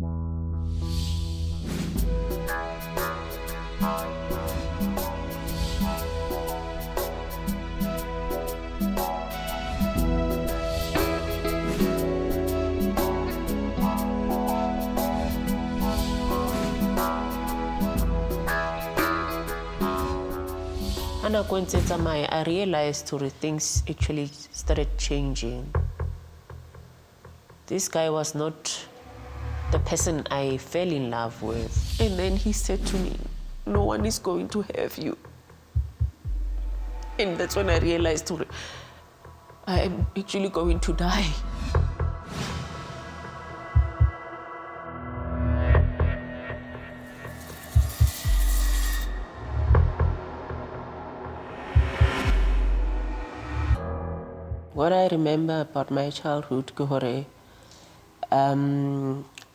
I realized things actually started changing. This guy was not the person I fell in love with. And then he said to me, no one is going to have you. And that's when I realized I am actually going to die. What I remember about my childhood,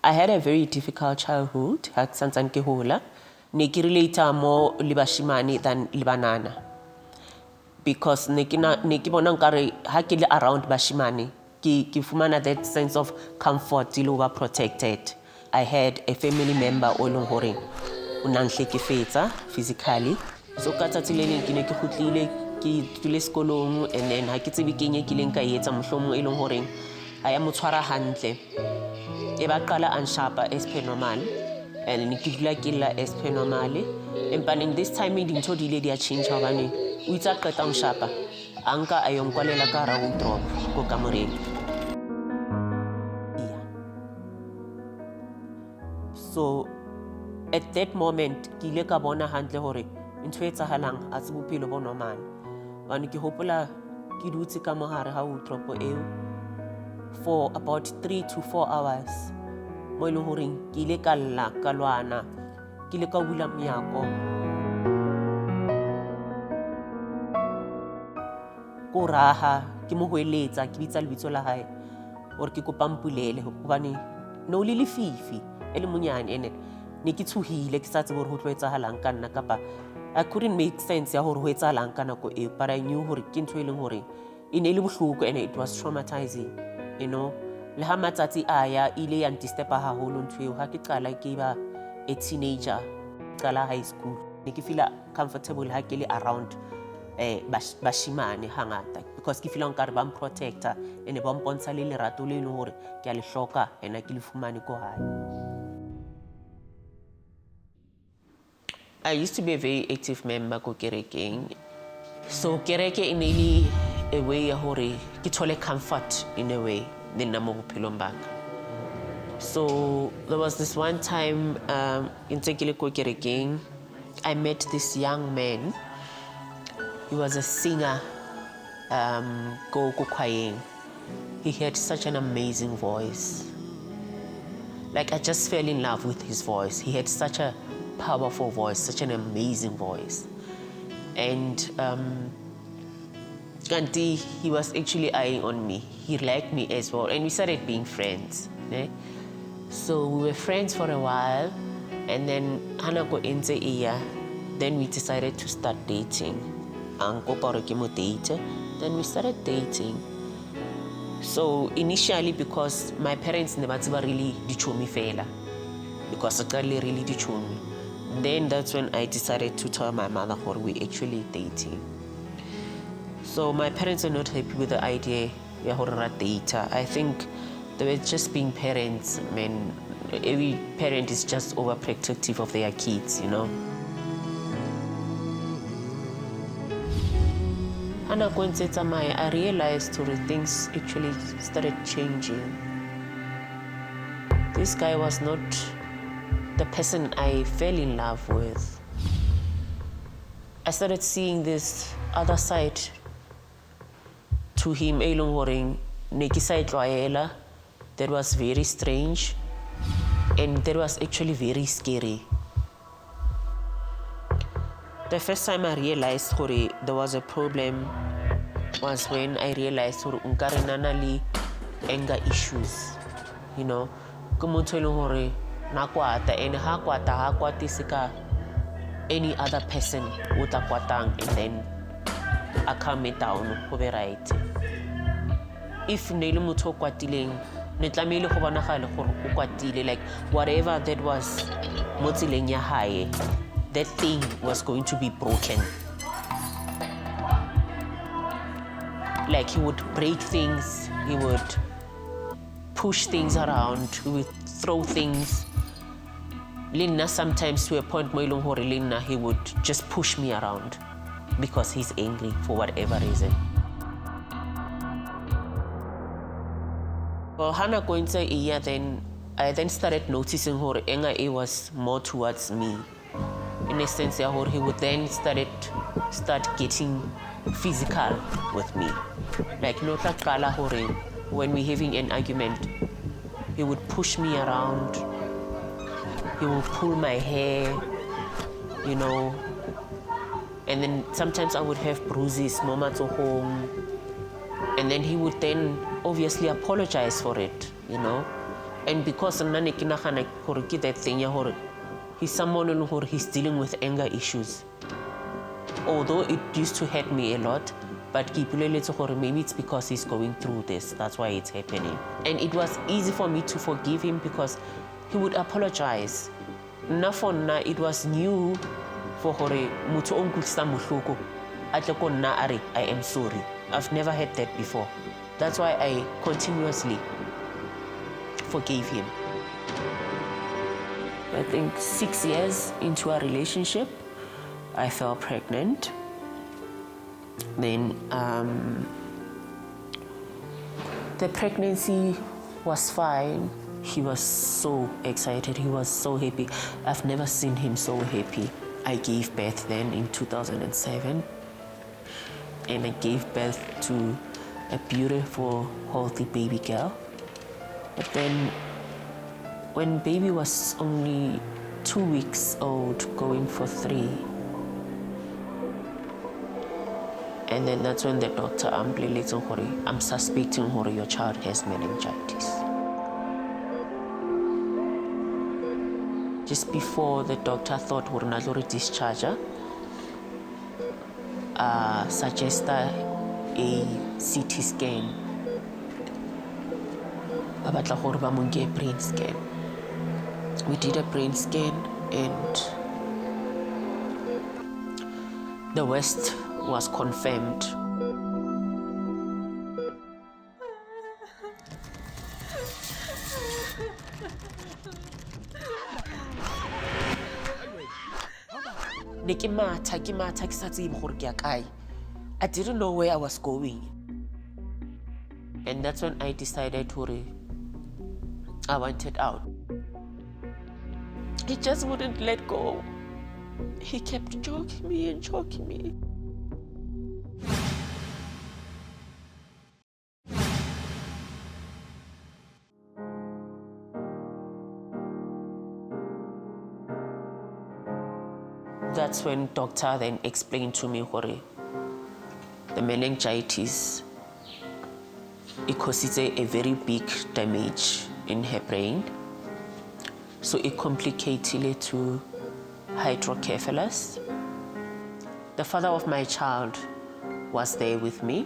I had a very difficult childhood. Ne ke relate more le bashimane than le banana. Because ne ke bona nkare ha ke le around bashimane, ke fumana that sense of comfort, le over protected. I had a family member o leng hore o nang hlekefetsa physically. So ka tsatsi le leng ke ne ke khutlile ke tule sekolong, and then ha ke tsebe ke eng e kileng ka etsa mohlomong e leng hore ha ya mo tshwara hantle. E ba qala anshapa as per normal, and ne ke dula ke la as per normal. Empa this time dintho di ile di a change hobane o itse a qeta ho shapa anka a yo nkwalela ka hara wardrobe ko kamoreng. So at that moment ke ile ka bona hantle hore ntho e etsahalang a se bophelo bo normal. Bane ke hopola ke dutse ka mohare ha wardrobe eo for about 3 to 4 hours. Mo ile hore ke ile ka lla ka lwana, ke ile ka bula menyako. Ko raha ke mo hoeletsa ke bitsa lebitso la hae hore ke kopa mpulele hobane no le lefifi ele monyane ene ne ke tshohile ke sa tsebe hore ho tlo etsahalang ka nna kapa I couldn't make sense ya hore ho etsahalang ka nako eo, but I knew hore ke ntho e leng hore e ne le bohloko and it was traumatizing, you know. Le ha matsatsi aya ile ya ntistep haholo ntho eo ha ke qala ke ba a teenager, qala high school. Ne ke feel comfortable ha ke le around bashimane hangata because ke feel nkare ba mprotector and ba mpontsha le lerato le leng hore ke a le hloka ena ke le fumane ko hae. I used to be a very active member ko kerekeng. So kereke e ne le a way ya hore ke thole comfort in a way le nna mo bophelong ba ka. So there was this one time ntse ke le ko kerekeng, I met this young man. He was a singer, go choiring. He had such an amazing voice. Like I just fell in love with his voice. He had such a powerful voice, such an amazing voice. And he was actually eyeing on me. He liked me as well, and we started being friends. So we were friends for a while, and then then we decided to start dating. Then we started dating. So initially, because my parents never really dichomi fela, because I really dichomi. Then that's when I decided to tell my mother what we actually dating. So my parents are not happy with the idea of data. I think they were just being parents. I mean, every parent is just overprotective of their kids, you know. I realized things actually started changing. This guy was not the person I fell in love with. I started seeing this other side to him, that was very strange, and that was actually very scary. The first time I realized there was a problem was when I realized unkarenanali anger issues, you know. Nakwata and hakwati sika any other person utakwatang, and then I calm it down, right. If nele mutho kwatileng ne tlamehile go bonagale gore o kwatile, like whatever that was mo tseleng ya hae, that thing was going to be broken. Like he would break things, he would push things around, he would throw things. Lina sometimes to a point where Lina, he would just push me around because he's angry for whatever reason. Well, Hana going to a year, then I then started noticing her anger was more towards me. In a sense, he would then start getting physical with me. Like when we're having an argument, he would push me around, he would pull my hair, you know, and then sometimes I would have bruises, mama to home, and then he would then obviously apologize for it, you know. And because that thing, he's someone who he's dealing with anger issues. Although it used to hurt me a lot, but maybe it's because he's going through this, that's why it's happening. And it was easy for me to forgive him because he would apologize. It was new for I am sorry. I've never had that before. That's why I continuously forgave him. I think 6 years into our relationship, I fell pregnant. Then the pregnancy was fine. He was so excited. He was so happy. I've never seen him so happy. I gave birth then in 2007. And I gave birth to a beautiful, healthy baby girl. But then when baby was only 2 weeks old, going for 3, and then that's when the doctor I'm suspecting your child has meningitis. Just before the doctor thought we're not going to discharge her, suggest a CT scan. A brain scan. We did a brain scan and the worst was confirmed. I didn't know where I was going. And that's when I decided I wanted out. He just wouldn't let go. He kept choking me and choking me. That's when doctor then explained to me the meningitis, it causes a very big damage in her brain. So it complicated it to hydrocephalus. The father of my child was there with me,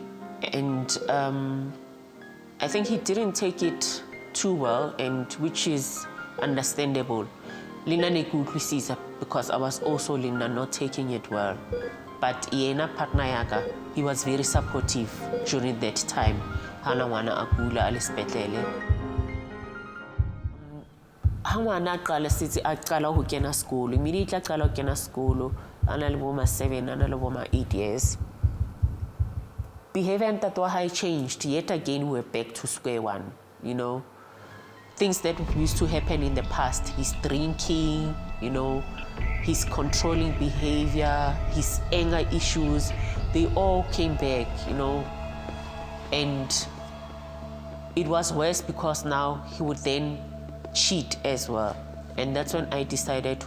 and I think he didn't take it too well, and which is understandable. Lina because I was also not taking it well. But Iena partner yaga, he was very supportive during that time. Hana wana akula alispetlele. Hawana qala sithi aqala ho kena school. Immediately aqala ho kena school. Ana le boma 7, ana le boma 8 years. Behavior and tatwa high changed. Yet again we're back to square one, you know. Things that used to happen in the past. He's drinking, you know. His controlling behavior, his anger issues, they all came back, you know. And it was worse because now he would then cheat as well. And that's when I decided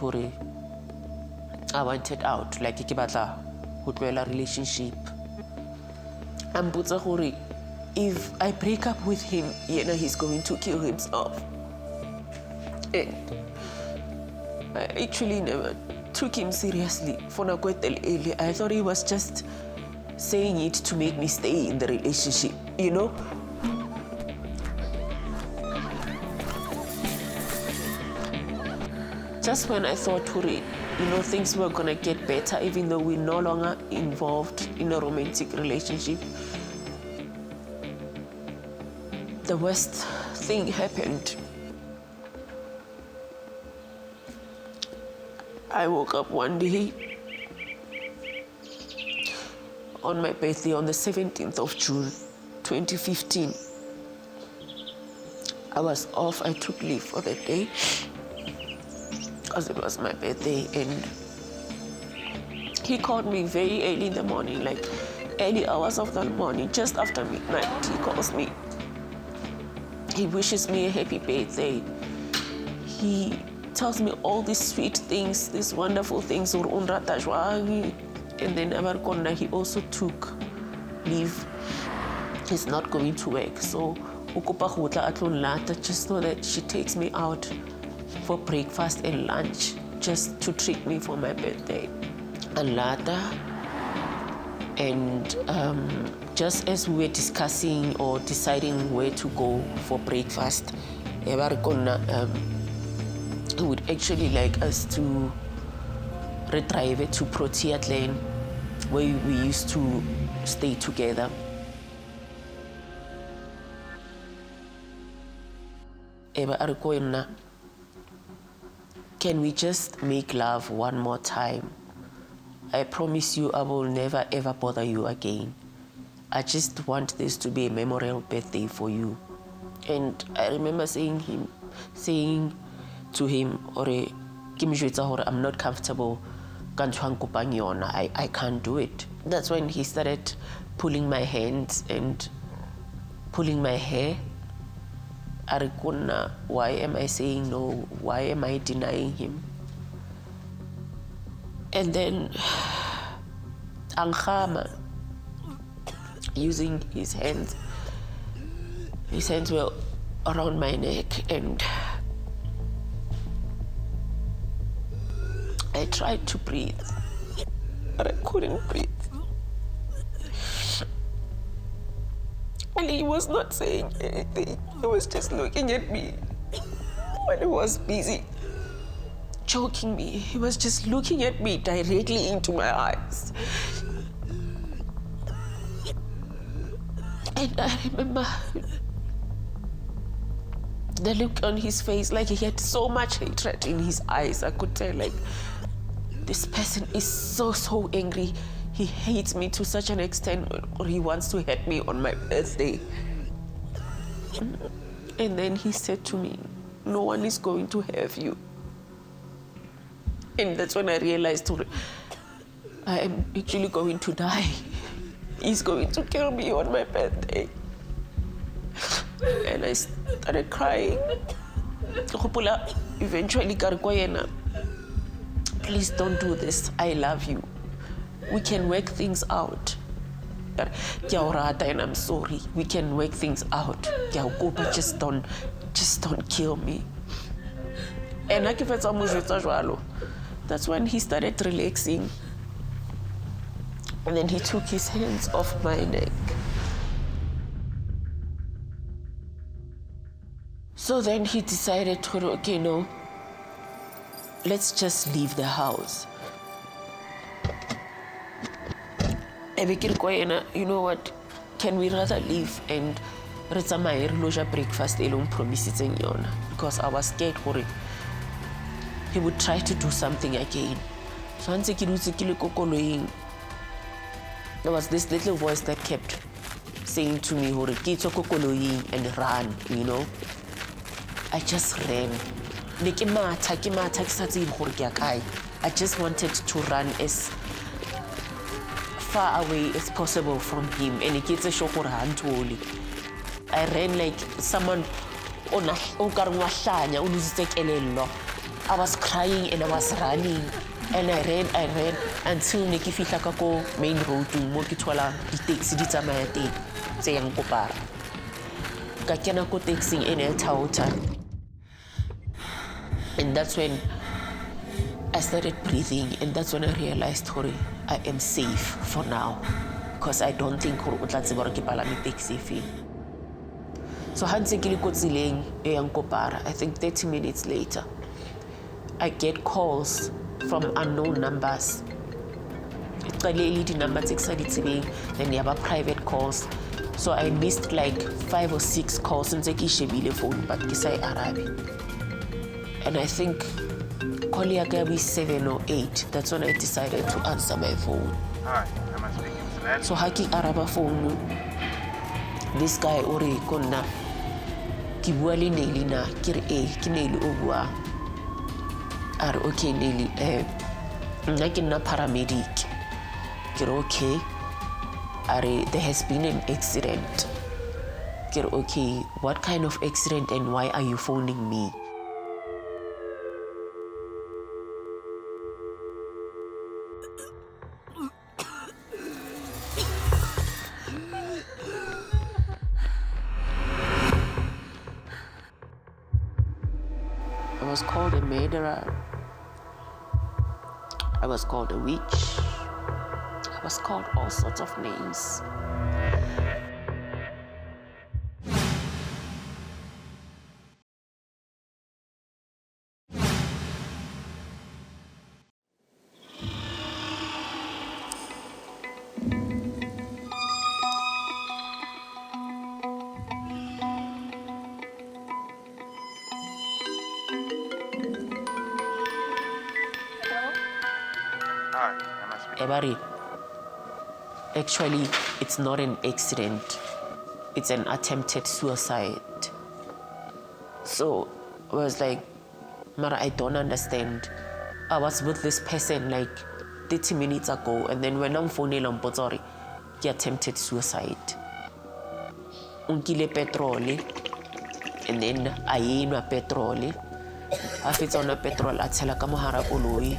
I wanted out. Like a relationship. And if I break up with him, he's going to kill himself. And I actually never took him seriously. I thought he was just saying it to make me stay in the relationship, you know? just when I thought, things were gonna get better, even though we're no longer involved in a romantic relationship, the worst thing happened. I woke up one day on my birthday on the 17th of June, 2015. I was off. I took leave for the day because it was my birthday, and he called me very early in the morning, like early hours of the morning, just after midnight. He calls me. He wishes me a happy birthday. He tells me all these sweet things, these wonderful things. And then he also took leave. He's not going to work. So just so that she takes me out for breakfast and lunch, just to treat me for my birthday. And later, and just as we were discussing or deciding where to go for breakfast, he would actually like us to retrieve it to Protea Lane, where we used to stay together. Can we just make love one more time? I promise you I will never ever bother you again. I just want this to be a memorable birthday for you. And I remember saying to him, I'm not comfortable. I can't do it. That's when he started pulling my hands and pulling my hair. Why am I saying no? Why am I denying him? And then Ankhama, using his hands were around my neck, and I tried to breathe, but I couldn't breathe. And he was not saying anything. He was just looking at me when he was busy choking me. He was just looking at me directly into my eyes. And I remember the look on his face, like he had so much hatred in his eyes. I could tell, like, this person is so angry. He hates me to such an extent, or he wants to hurt me on my birthday. And then he said to me, no one is going to have you. And that's when I realized I am actually going to die. He's going to kill me on my birthday. And I started crying. Eventually, please don't do this. I love you. We can work things out. And I'm sorry. We can work things out. Just don't kill me. And that's when he started relaxing. And then he took his hands off my neck. So then he decided to, okay, no, let's just leave the house. You know what, can we rather leave and breakfast because I was scared for it. He would try to do something again. So there was this little voice that kept saying to me, and run, you know. I just ran. I just wanted to run as far away as possible from him. And I ran like someone I was crying and I was running. And I ran until Niki Fitakako main road to Mokitwala, the taxi Ditamayate, saying Kopar. Kakianako taxi in El Tauta. And that's when I started breathing, and that's when I realized, I am safe for now. Because I don't think taxi. So I think 30 minutes later, I get calls from unknown numbers. Then you have private calls. So I missed like 5 or 6 calls since I phone, but and I think call be 7 or 8. That's when I decided to answer my phone. Hi, am I speaking to Nelly? So haki araba phone. This guy ore konna ki bua le Nelly na ke re ke Nelly o bua. Are okay Nelly nna ke nna paramedic. Ke re okay. Are there has been an accident. Ke re okay, what kind of accident and why are you phoning me? I was called a murderer. I was called a witch. I was called all sorts of names. Hi, am I speaking? Ebari, actually, it's not an accident. It's an attempted suicide. So I was like, Mara, I don't understand. I was with this person like 30 minutes ago, and then when I'm phoning on Botsori, he attempted suicide. Unkile petrol, and then I inwa petrol. After it's on a petrol, I tell Kamuhara Koloi,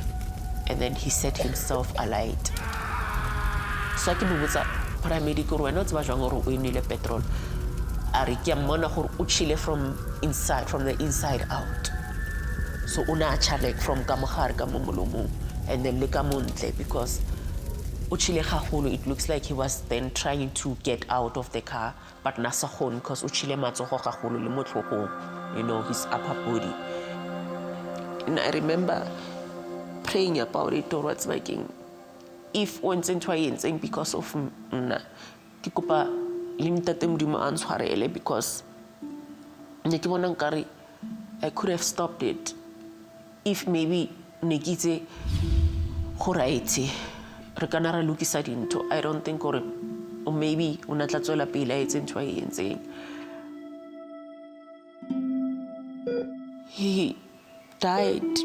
and then he set himself alight. So I can do paramedic or not petrol. Arikiamona hor uchile from the inside out. So una chale from Kamuhar Kamumulumu and then Lekamuntle because uchile hahulu, it looks like he was then trying to get out of the car, but nasahon because uchile matsoho hahulu limotho, his upper body. And I remember praying about it towards my king. If once and twice because of kikupa limited answarele because I could have stopped it if maybe negite horaiti rekanara lukisa dinto. I don't think or maybe unatlatsola pila it's in twice. He died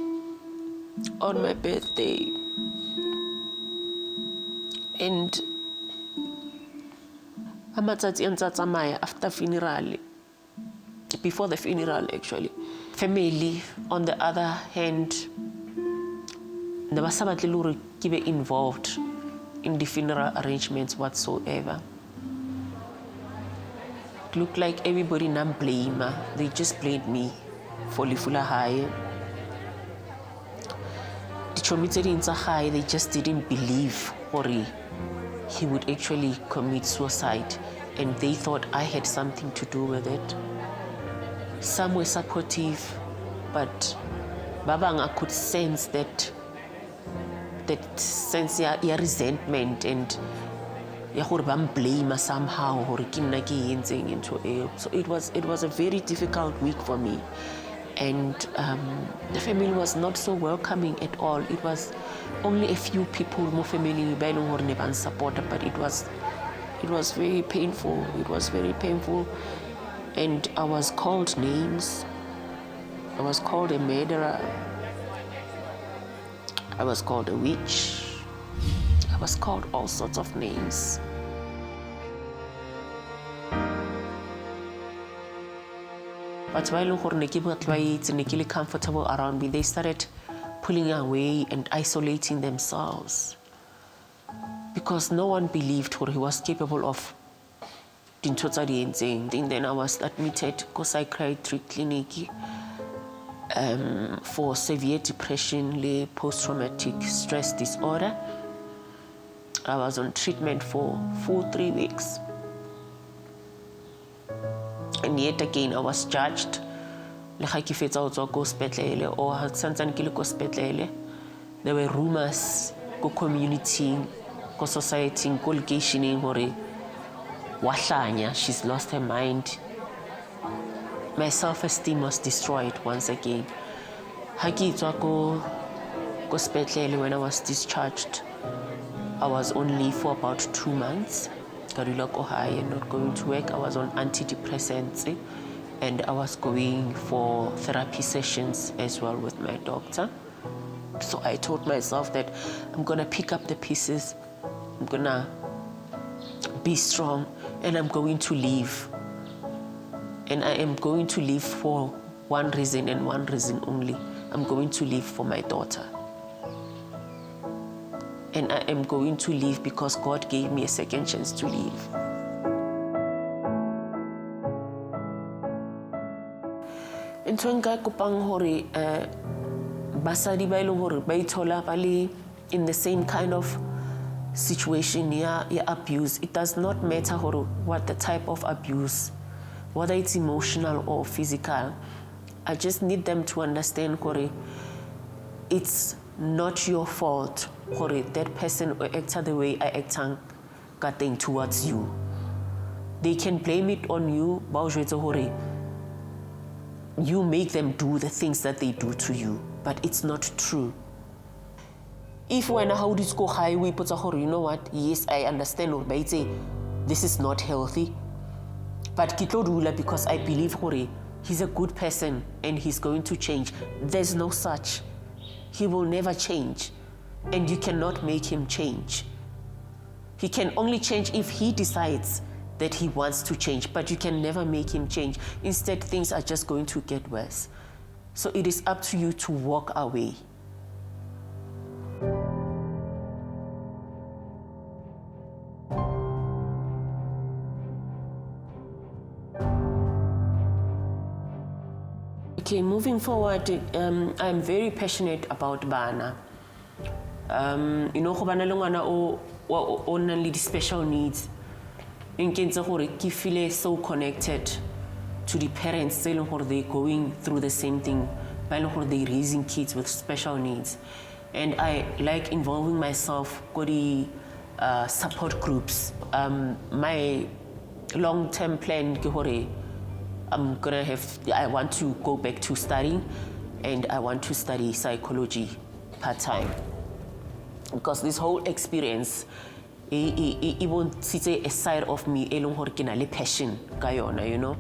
on my birthday. And after funeral, before the funeral actually. Family, on the other hand, never sabatli give involved in the funeral arrangements whatsoever. It looked like everybody nam blame. They just blamed me for Lifula High. The Chomiteri High, they just didn't believe Hori. He would actually commit suicide, and they thought I had something to do with it. Some were supportive, but Babanga could sense that sense ya resentment and ya blame somehow. So it was a very difficult week for me, and the family was not so welcoming at all. It was only a few people, more family, supported, but it was very painful. It was very painful, and I was called names. I was called a murderer. I was called a witch. I was called all sorts of names. But while I comfortable around me, they started pulling away and isolating themselves because no one believed what he was capable of. And then I was admitted to psychiatric clinic for severe depression, post-traumatic stress disorder. I was on treatment for 3 weeks. And yet again, I was judged le ga ke fetsa go tswa ko sepetlele or ha santsane ke le ko sepetlele, there were rumors ko community, ko society, ko locationeng gore wa hlanya, she's lost her mind. My self-esteem was destroyed once again. Ha ke tswa ko sepetlele, when I was discharged, I was on leave for about 2 months. Ka dula ko hae, not going to work. I was on antidepressants and I was going for therapy sessions as well with my doctor. So I told myself that I'm gonna pick up the pieces, I'm gonna be strong, and I'm going to leave. And I am going to leave for one reason and one reason only. I'm going to leave for my daughter. And I am going to leave because God gave me a second chance to leave. Ntho nka kopang hore basadi ba ileng hore ba ithola ba le in the same kind of situation ya abuse. It does not matter what the type of abuse, whether it's emotional or physical. I just need them to understand hore it's not your fault hore that person or act the way I actang ka teng towards you. They can blame it on you, ba o jwetse hore you make them do the things that they do to you, but it's not true. If when I hold this go high, we put a hore, you know what? Yes, I understand or say this is not healthy, but kitlo dula because I believe hore he's a good person and he's going to change. There's no such. He will never change, and you cannot make him change. He can only change if he decides that he wants to change, but you can never make him change. Instead, things are just going to get worse. So it is up to you to walk away. Okay, moving forward, I'm very passionate about bana. You know, go bana le ngwana o nang le special needs. Nkentse gore ke feel so connected to the parents tse leng gore they're going through the same thing, ba leng gore they're raising kids with special needs. And I like involving myself with the support groups. My long-term plan ke gore I want to go back to studying, and I want to study psychology part-time. Because this whole experience, it won't see a side of me, elong hore ke na le passion ka yona, you know.